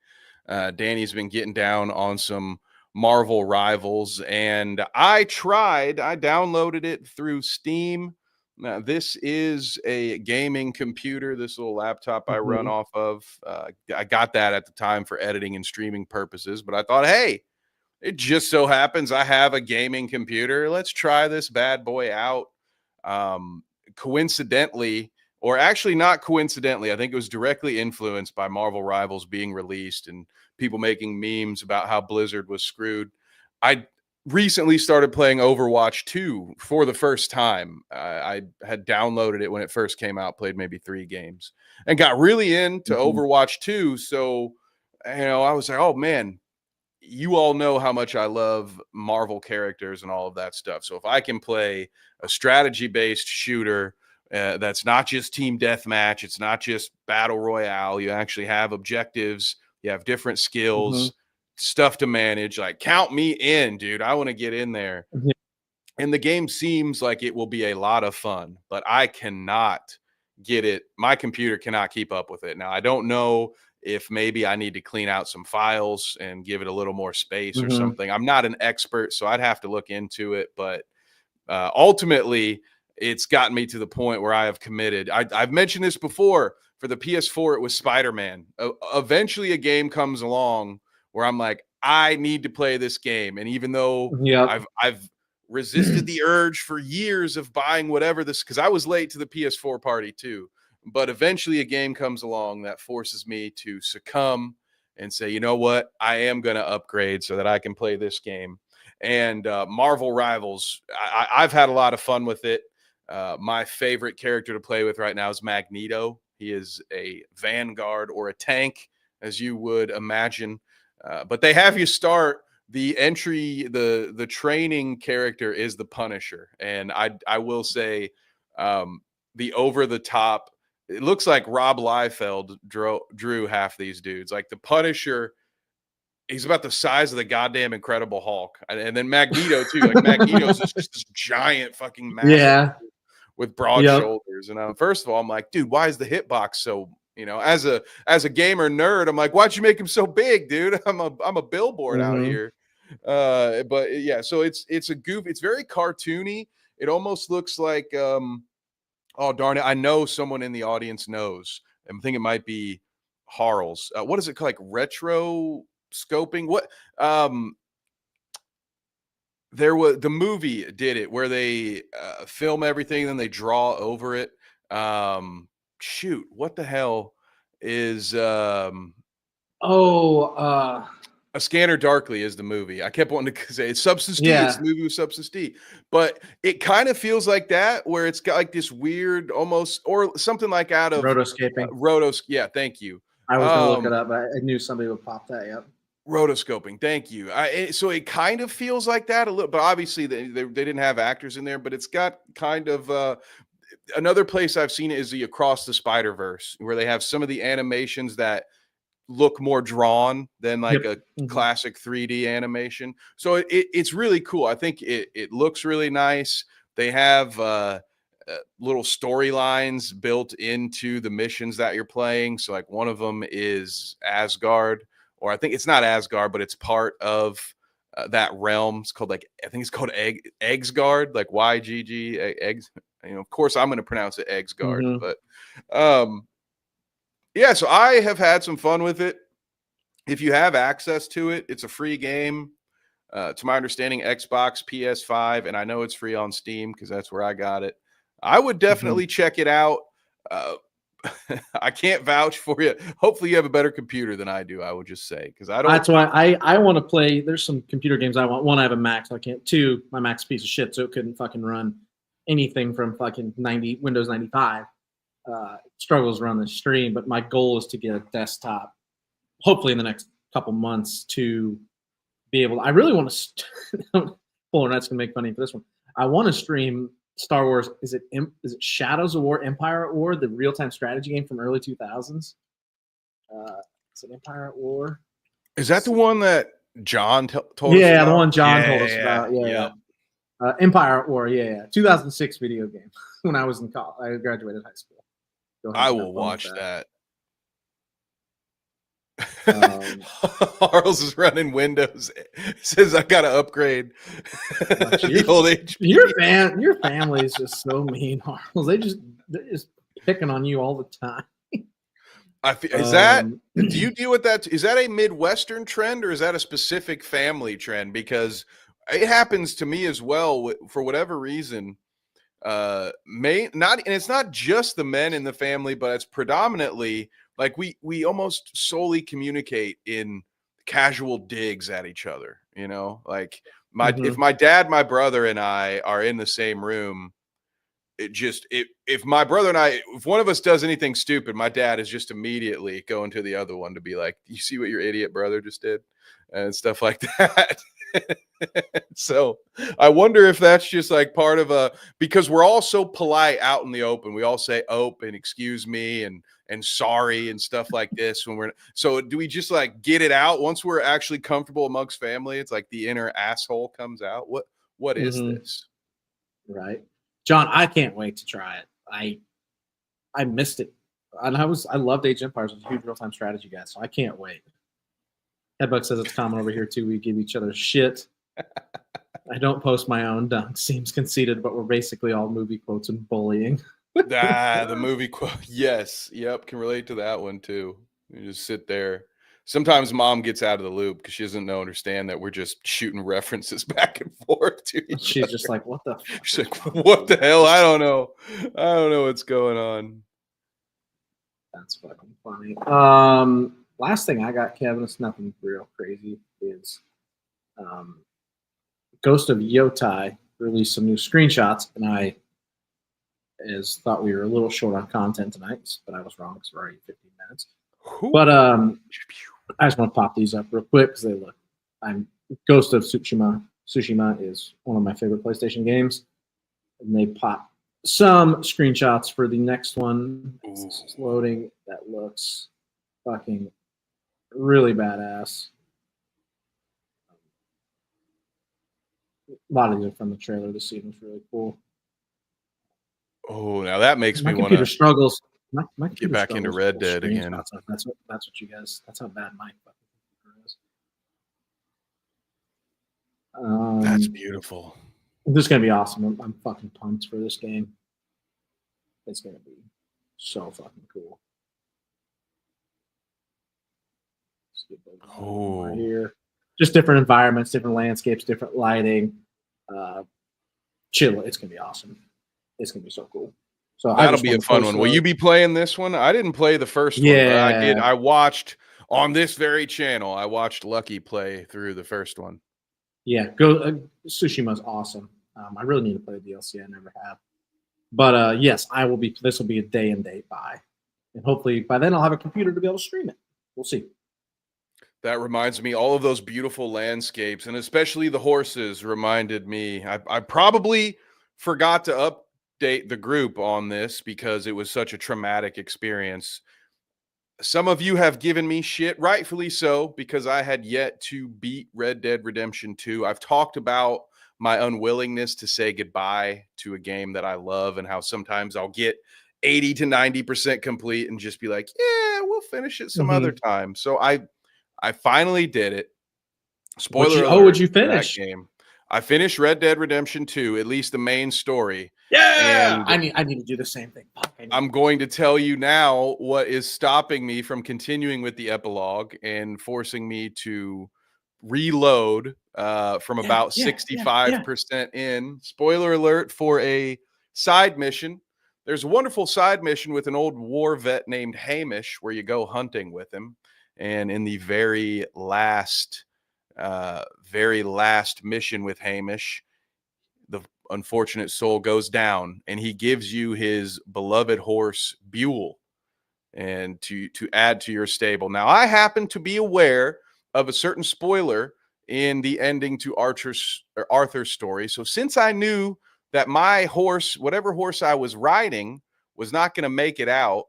Danny's been getting down on some Marvel Rivals, and I downloaded it through Steam. Now, this is a gaming computer, this little laptop I run off of. I got that at the time for editing and streaming purposes, but I thought, hey, it just so happens I have a gaming computer. Let's try this bad boy out. Coincidentally, or actually not coincidentally, I think it was directly influenced by Marvel Rivals being released and people making memes about how Blizzard was screwed. I recently started playing Overwatch 2 for the first time. I had downloaded it when it first came out, played maybe 3 games, and got really into Overwatch 2. So, you know, I was like, oh man, you all know how much I love Marvel characters and all of that stuff. So if I can play a strategy-based shooter that's not just team deathmatch, it's not just battle royale, you actually have objectives, you have different skills, stuff to manage, like count me in, dude. I want to get in there. And the game seems like it will be a lot of fun, but I cannot get it. My computer cannot keep up with it. Now, I don't know if maybe I need to clean out some files and give it a little more space or something. I'm not an expert, so I'd have to look into it. But ultimately, it's gotten me to the point where I have committed. I've mentioned this before. For the PS4, it was Spider-Man. Eventually, a game comes along where I'm like, I need to play this game. And even though I've resisted the urge for years of buying whatever this, because I was late to the PS4 party too. But eventually a game comes along that forces me to succumb and say, you know what? I am going to upgrade so that I can play this game. And Marvel Rivals, I've had a lot of fun with it. My favorite character to play with right now is Magneto. He is a vanguard or a tank, as you would imagine. But they have you start the entry, the training character is the Punisher. And I will say the over-the-top, it looks like Rob Liefeld drew half these dudes. Like the Punisher, he's about the size of the goddamn Incredible Hulk. And then Magneto, too. Like Magneto's just this giant fucking massive with broad shoulders. And first of all, I'm like, dude, why is the hitbox so, you know, as a gamer nerd, I'm like, why'd you make him so big, dude? I'm a billboard out here. But yeah, so it's a goof. It's very cartoony. It almost looks like oh, darn it. I know someone in the audience knows. I think it might be Harles. What is it called? Like retro scoping? What? There was the movie did it where they film everything, then they draw over it. Shoot, what the hell is A Scanner Darkly is the movie. I kept wanting to say it's Substance D. It's the movie with Substance D. But it kind of feels like that, where it's got like this weird almost, or something like out of rotoscoping. Yeah, thank you. I was going to look it up. I knew somebody would pop that. Yep. Rotoscoping. Thank you. So it kind of feels like that a little, but obviously they didn't have actors in there, but it's got kind of another place I've seen it is the Across the Spider-Verse, where they have some of the animations that look more drawn than like Yep. a classic 3D animation. So it's really cool. I think it looks really nice. They have little storylines built into the missions that you're playing. So like one of them is Asgard, or I think it's not Asgard, but it's part of that realm. It's called I think it's called Eggsguard, like YGG eggs. Of course I'm going to pronounce it Eggsguard, but yeah, so I have had some fun with it. If you have access to it, it's a free game. To my understanding, Xbox, PS5, and I know it's free on Steam because that's where I got it. I would definitely check it out. I can't vouch for you. Hopefully you have a better computer than I do, I would just say, because I don't. That's why I want to play. There's some computer games I want. One, I have a Mac, so I can't. Two, my Mac's a piece of shit, so it couldn't fucking run anything from fucking Windows 95. Struggles to run the stream, but my goal is to get a desktop, hopefully in the next couple months, to be able. I really want to. Fuller Nut's gonna make fun of me for this one. I want to stream Star Wars. Is it Shadows of War, Empire at War, the real-time strategy game from early 2000s? Is it Empire at War? Is that the one that John told us about? Yeah, the one John told us about. Yeah, yep. Empire at War. Yeah, 2006 video game. When I was in college, I graduated high school. I will watch that. Harles is running Windows. Says I gotta upgrade the old HP. Your family is just so mean, Harles. They're just picking on you all the time. Is that? Do you deal with that? Is that a Midwestern trend or is that a specific family trend? Because it happens to me as well. For whatever reason, and it's not just the men in the family, but it's predominantly like we almost solely communicate in casual digs at each other. Like if my dad, my brother, and I are in the same room, if my brother and I, if one of us does anything stupid, my dad is just immediately going to the other one to be like, "You see what your idiot brother just did?" and stuff like that. So I wonder if that's just like part of because we're all so polite out in the open. We all say "ope" and "excuse me" and sorry and stuff like this so do we just like get it out once we're actually comfortable amongst family? It's like the inner asshole comes out. What is this? Right. John, I can't wait to try it. I missed it. And I loved Age of Empires. I was a huge real-time strategy guy, so I can't wait. Headbuck says it's common over here too. We give each other shit. I don't post my own dunks. Seems conceited, but we're basically all movie quotes and bullying. The movie quote. Yes. Yep. Can relate to that one too. You just sit there. Sometimes mom gets out of the loop because she doesn't understand that we're just shooting references back and forth to each She's other. just like, what the fuck? She's like, what the hell? I don't know. I don't know what's going on. That's fucking funny. Last thing I got, Kevin, it's nothing real crazy, is Ghost of Yotai released some new screenshots, and I thought we were a little short on content tonight, but I was wrong because we're already 15 minutes. But I just want to pop these up real quick because they look. Ghost of Tsushima. Tsushima is one of my favorite PlayStation games, and they pop some screenshots for the next one. It's loading. That looks fucking really badass. A lot of these are from the trailer. The scene was really cool. Oh, now that makes me want to struggles. My get back into Red Dead again. That's what you guys. That's how bad my fucking is. That's beautiful. This is gonna be awesome. I'm fucking pumped for this game. It's gonna be so fucking cool. Right here, just different environments, different landscapes, different lighting. Chill. It's gonna be awesome. It's gonna be so cool. So that'll be a fun one. Will you be playing this one? I didn't play the first one, but I did. I watched on this very channel. I watched Lucky play through the first one. Yeah, Tsushima's awesome. I really need to play the DLC. I never have. But yes, I will be. This will be a day and date buy, and hopefully by then I'll have a computer to be able to stream it. We'll see. That reminds me, all of those beautiful landscapes, and especially the horses, reminded me. I probably forgot to update the group on this because it was such a traumatic experience. some of you have given me shit, rightfully so, because I had yet to beat Red Dead Redemption 2. I've talked about my unwillingness to say goodbye to a game that I love and how sometimes I'll get 80 to 90% complete and just be like, yeah, we'll finish it some other time. So I finally did it. Spoiler alert Would you for that finish? game. I finished Red Dead Redemption 2, at least the main story. Yeah, And I need to do the same thing. I'm going to tell you now what is stopping me from continuing with the epilogue and forcing me to reload from about 65% in. Spoiler alert for a side mission. There's a wonderful side mission with an old war vet named Hamish where you go hunting with him. And in the very last mission with Hamish, the unfortunate soul goes down and he gives you his beloved horse Buell and to add to your stable. Now I happen to be aware of a certain spoiler in the ending to Arthur's story. So since I knew that my horse, whatever horse I was riding, was not going to make it out,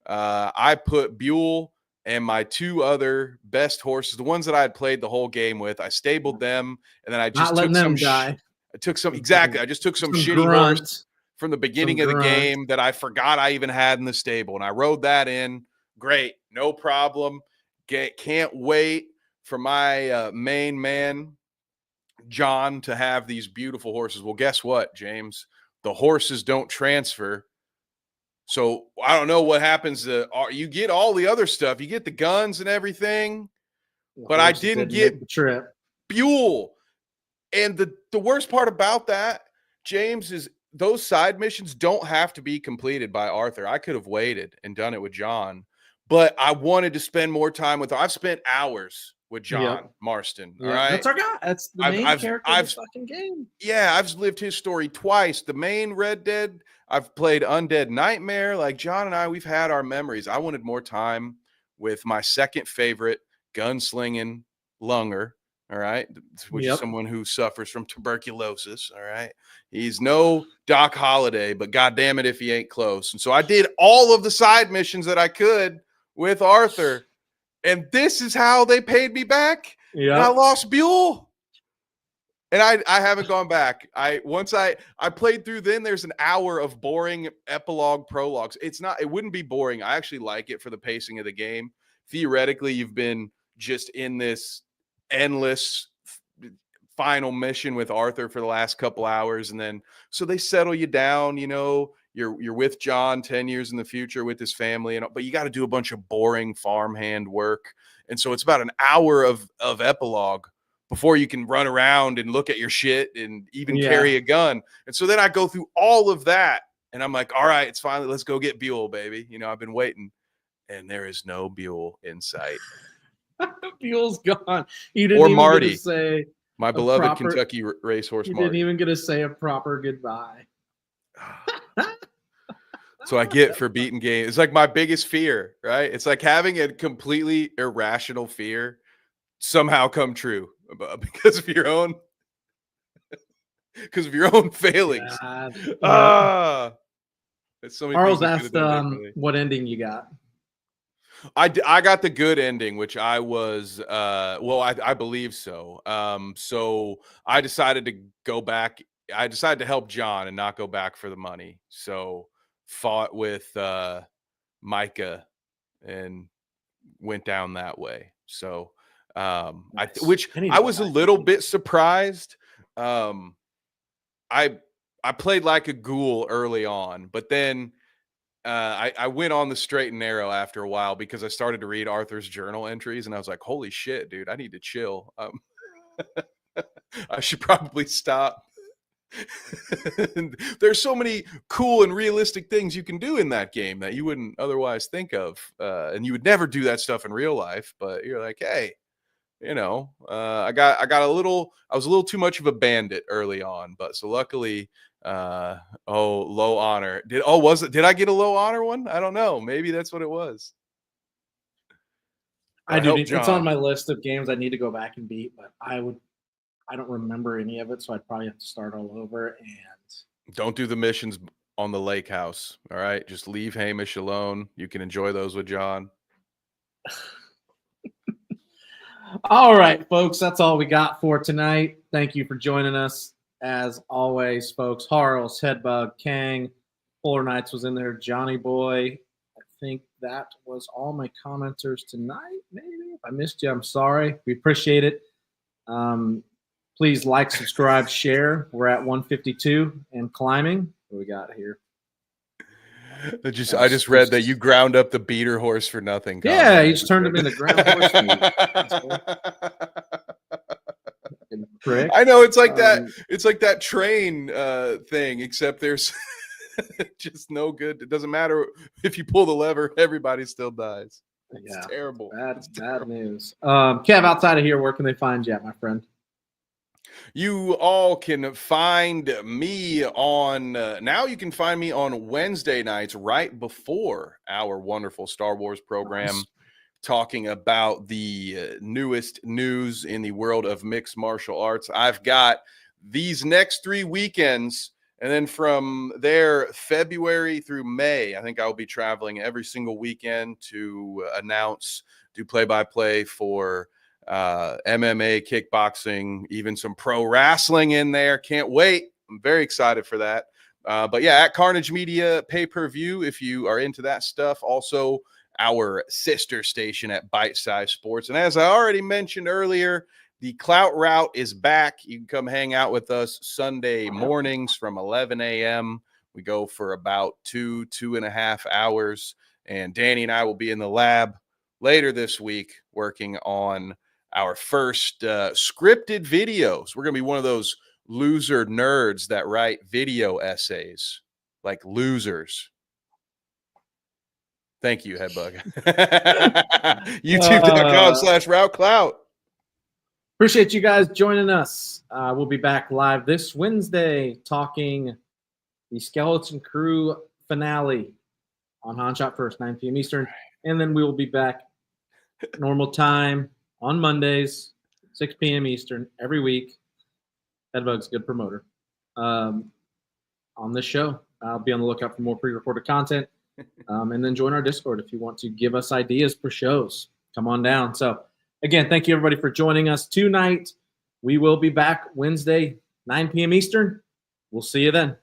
I put Buell and my two other best horses, the ones that I had played the whole game with, I stabled them, and then I just took some die. I took some exactly. I just took some shitty horse from the beginning of the game that I forgot I even had in the stable, and I rode that in. Great, no problem. Can't wait for my main man John to have these beautiful horses. Well, guess what, James? The horses don't transfer. So I don't know what happens. You get all the other stuff. You get the guns and everything, but I didn't get the trip. Buell. And the worst part about that, James, is those side missions don't have to be completed by Arthur. I could have waited and done it with John, but I wanted to spend more time with. I've spent hours with John Marston. All right, that's our guy. That's the main character of the fucking game. Yeah, I've lived his story twice. The main Red Dead. I've played Undead Nightmare. Like John and I, we've had our memories. I wanted more time with my second favorite gunslinging lunger. All right, which is someone who suffers from tuberculosis. All right, he's no Doc Holliday, but goddamn it if he ain't close. And so I did all of the side missions that I could with Arthur, and this is how they paid me back. Yeah, I lost Buell, and I haven't gone back. Once I played through. Then there's an hour of boring epilogue prologues. It wouldn't be boring. I actually like it for the pacing of the game. Theoretically, you've been just in this endless final mission with Arthur for the last couple hours, and then so they settle you down. You're with John 10 years in the future with his family, but you got to do a bunch of boring farmhand work, and so it's about an hour of epilogue before you can run around and look at your shit and even carry a gun. And so then I go through all of that, and I'm like, all right, it's finally, let's go get Buell, baby. I've been waiting, and there is no Buell in sight. Buell's gone. You didn't even Marty, get to say my beloved Kentucky racehorse. You Marty. didn't even get to say a proper goodbye. So I get for beating game. It's like my biggest fear, right? It's like having a completely irrational fear somehow come true because of your own failings. Charles asked what ending you got. I got the good ending, which I was I believe so. So I decided to go back. I decided to help John and not go back for the money. So fought with Micah and went down that way. So nice. I was a little bit surprised. I played like a ghoul early on, but then I went on the straight and narrow after a while because I started to read Arthur's journal entries, and I was like, holy shit, dude, I need to chill. I should probably stop. There's so many cool and realistic things you can do in that game that you wouldn't otherwise think of. And you would never do that stuff in real life, but you're like, hey, I was a little too much of a bandit early on, but so luckily, low honor. Did I get a low honor one? I don't know. Maybe that's what it was. It's on my list of games I need to go back and beat, but I don't remember any of it, so I'd probably have to start all over. And don't do the missions on the lake house. All right, just leave Hamish alone. You can enjoy those with John. All right, folks, that's all we got for tonight. Thank you for joining us. As always, folks, Harles, Headbug, Kang, Polar Knights was in there, Johnny Boy. I think that was all my commenters tonight, maybe. If I missed you, I'm sorry. We appreciate it. Please like, subscribe, share. We're at 152 and climbing. What do we got here? I just read that you ground up the beater horse for nothing. Yeah, he just turned him into ground horse meat. Prick. I know, it's like that. It's like that train thing, except there's just no good. It doesn't matter if you pull the lever; everybody still dies. It's terrible. Bad news. Kev, outside of here, where can they find you at, my friend? You all can find me on now. You can find me on Wednesday nights, right before our wonderful Star Wars program. Nice. Talking about the newest news in the world of mixed martial arts. I've got these next 3 weekends, and then from there, February through May, I think I'll be traveling every single weekend to announce, do play-by-play for MMA, kickboxing, even some pro wrestling in there. Can't wait. I'm very excited for that. But yeah, at Carnage Media pay-per-view, if you are into that stuff. Also, our sister station at Bite Size Sports. And as I already mentioned earlier, the Clout Route is back. You can come hang out with us Sunday mornings from 11 a.m. We go for about 2.5 hours. And Danny and I will be in the lab later this week working on our first scripted videos. We're going to be one of those loser nerds that write video essays, like losers. Thank you, Headbug. YouTube.com/RouteClout. Appreciate you guys joining us. We'll be back live this Wednesday talking the Skeleton Crew finale on Hotshot First, 9 p.m. Eastern. And then we will be back normal time on Mondays, 6 p.m. Eastern, every week. Headbug's a good promoter on this show. I'll be on the lookout for more pre-recorded content. And then join our Discord if you want to give us ideas for shows. Come on down. So, again, thank you, everybody, for joining us tonight. We will be back Wednesday, 9 p.m. Eastern. We'll see you then.